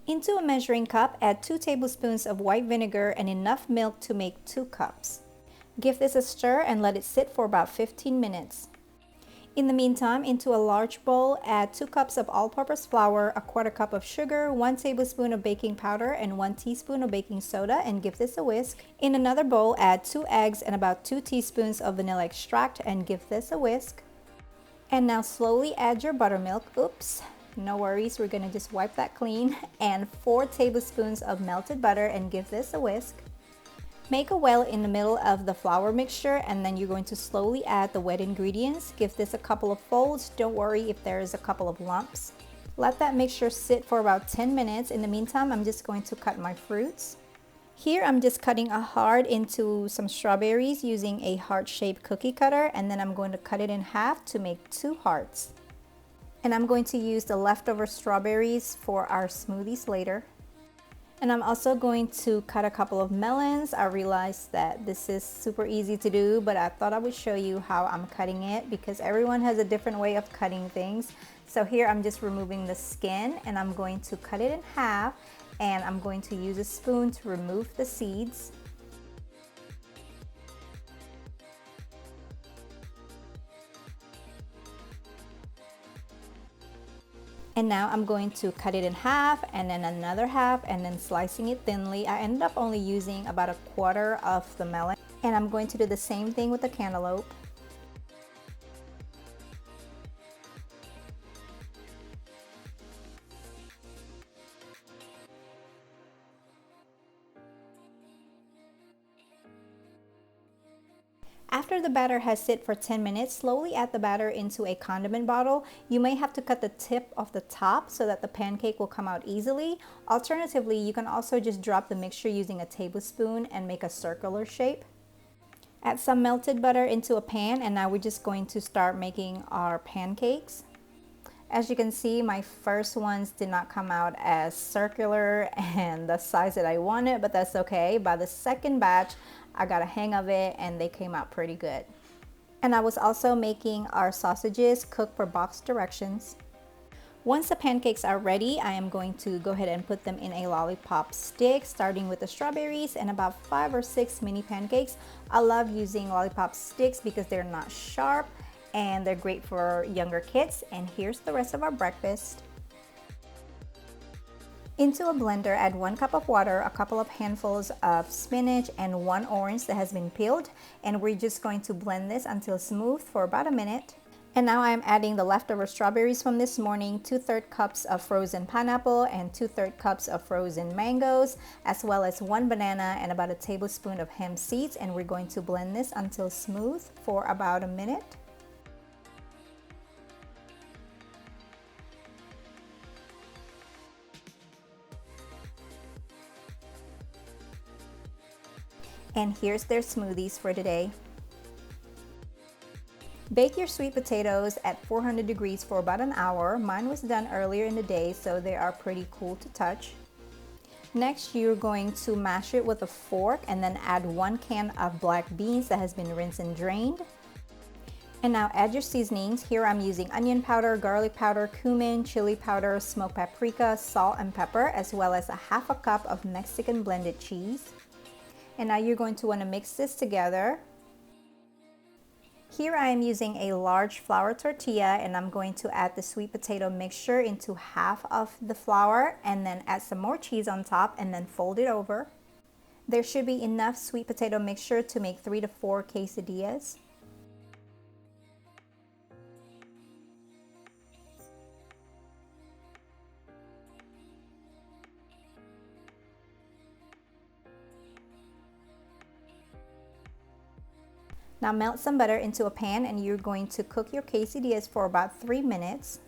Into a measuring cup, add 2 tablespoons of white vinegar and enough milk to make 2 cups. Give this a stir and let it sit for about 15 minutes. In the meantime, into a large bowl, add 2 cups of all-purpose flour, a 1/4 cup of sugar, 1 tablespoon of baking powder, and 1 teaspoon of baking soda, and give this a whisk. In another bowl, add 2 eggs and about 2 teaspoons of vanilla extract and give this a whisk. And now slowly add your buttermilk. Oops, no worries, we're gonna just wipe that clean. And 4 tablespoons of melted butter and give this a whisk. Make a well in the middle of the flour mixture and then you're going to slowly add the wet ingredients. Give this a couple of folds. Don't worry if there is a couple of lumps. Let that mixture sit for about 10 minutes. In the meantime, I'm just going to cut my fruits. Here I'm just cutting a heart into some strawberries using a heart-shaped cookie cutter, and then I'm going to cut it in half to make 2 hearts. And I'm going to use the leftover strawberries for our smoothies later. And I'm also going to cut a couple of melons. I realized that this is super easy to do, but I thought I would show you how I'm cutting it because everyone has a different way of cutting things. So here I'm just removing the skin and I'm going to cut it in half, and I'm going to use a spoon to remove the seeds. And now I'm going to cut it in half and then another half and then slicing it thinly. I ended up only using about a 1/4 of the melon. And I'm going to do the same thing with the cantaloupe. After the batter has sit for 10 minutes, slowly add the batter into a condiment bottle. You may have to cut the tip off the top so that the pancake will come out easily. Alternatively, you can also just drop the mixture using a tablespoon and make a circular shape. Add some melted butter into a pan, and now we're just going to start making our pancakes. As you can see, my first ones did not come out as circular and the size that I wanted, but that's okay. By the second batch, I got a hang of it and they came out pretty good. And I was also making our sausages cooked per box directions. Once the pancakes are ready, I am going to go ahead and put them in a lollipop stick, starting with the strawberries and about 5 or 6 mini pancakes. I love using lollipop sticks because they're not sharp and they're great for younger kids. And here's the rest of our breakfast. Into a blender, add 1 cup of water, a couple of handfuls of spinach, and 1 orange that has been peeled. And we're just going to blend this until smooth for about a minute. And now I am adding the leftover strawberries from this morning, 2/3 cups of frozen pineapple and 2/3 cups of frozen mangoes, as well as 1 banana and about a tablespoon of hemp seeds. And we're going to blend this until smooth for about a minute. And here's their smoothies for today. Bake your sweet potatoes at 400 degrees for about an hour. Mine was done earlier in the day, so they are pretty cool to touch. Next, you're going to mash it with a fork and then add 1 can of black beans that has been rinsed and drained. And now add your seasonings. Here I'm using onion powder, garlic powder, cumin, chili powder, smoked paprika, salt and pepper, as well as a 1/2 cup of Mexican blended cheese. And now you're going to want to mix this together. Here I am using a large flour tortilla, and I'm going to add the sweet potato mixture into half of the flour and then add some more cheese on top and then fold it over. There should be enough sweet potato mixture to make 3 to 4 quesadillas. Now melt some butter into a pan and you're going to cook your quesadillas for about 3 minutes.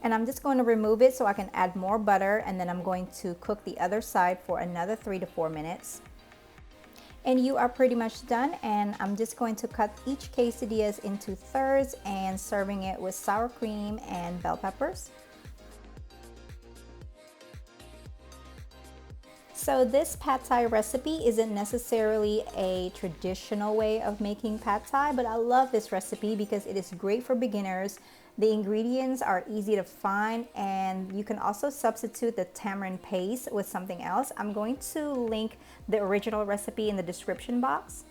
And I'm just going to remove it so I can add more butter, and then I'm going to cook the other side for another 3 to 4 minutes. And you are pretty much done, and I'm just going to cut each quesadillas into thirds and serving it with sour cream and bell peppers. So this pad thai recipe isn't necessarily a traditional way of making pad thai, but I love this recipe because it is great for beginners. The ingredients are easy to find, and you can also substitute the tamarind paste with something else. I'm going to link the original recipe in the description box.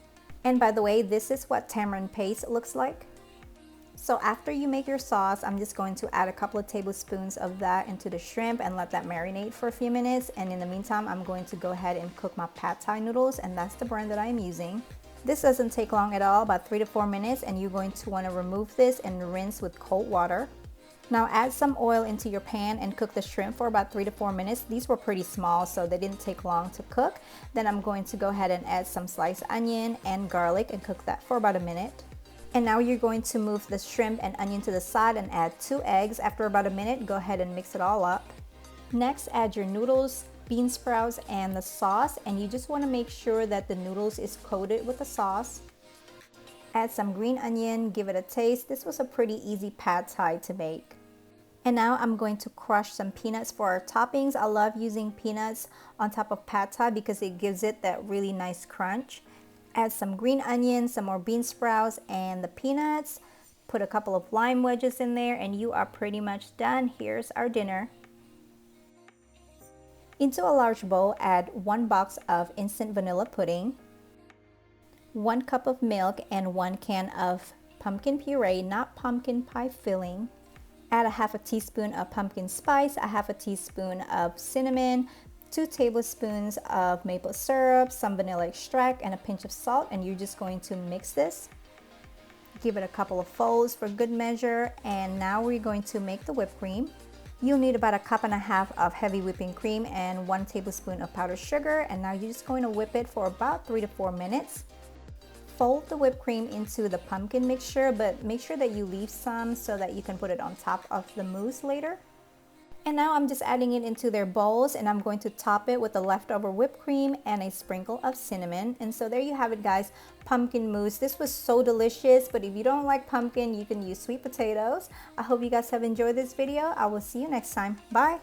And by the way, this is what tamarind paste looks like. So after you make your sauce, I'm just going to add a couple of tablespoons of that into the shrimp and let that marinate for a few minutes. And in the meantime, I'm going to go ahead and cook my pad thai noodles, and that's the brand that I'm using. This doesn't take long at all, about 3 to 4 minutes, and you're going to want to remove this and rinse with cold water. Now add some oil into your pan and cook the shrimp for about 3 to 4 minutes. These were pretty small, so they didn't take long to cook. Then I'm going to go ahead and add some sliced onion and garlic and cook that for about a minute. And now you're going to move the shrimp and onion to the side and add 2 eggs. After about a minute, go ahead and mix it all up. Next, add your noodles, bean sprouts, and the sauce, and you just want to make sure that the noodles is coated with the sauce. Add some green onion, give it a taste. This was a pretty easy pad thai to make. And now I'm going to crush some peanuts for our toppings. I love using peanuts on top of pad thai because it gives it that really nice crunch. Add some green onions, some more bean sprouts, and the peanuts. Put a couple of lime wedges in there, and you are pretty much done. Here's our dinner. Into a large bowl, add 1 box of instant vanilla pudding, 1 cup of milk, and 1 can of pumpkin puree, not pumpkin pie filling. Add a half a teaspoon of pumpkin spice, a half a teaspoon of cinnamon, 2 tablespoons of maple syrup, some vanilla extract, and a pinch of salt, and you're just going to mix this. Give it a couple of folds for good measure, and now we're going to make the whipped cream. You'll need about 1.5 cups of heavy whipping cream and 1 tablespoon of powdered sugar, and now you're just going to whip it for about 3 to 4 minutes. Fold the whipped cream into the pumpkin mixture, but make sure that you leave some so that you can put it on top of the mousse later. And now I'm just adding it into their bowls, and I'm going to top it with the leftover whipped cream and a sprinkle of cinnamon. And so there you have it, guys, pumpkin mousse. This was so delicious, but if you don't like pumpkin, you can use sweet potatoes. I hope you guys have enjoyed this video. I will see you next time. Bye.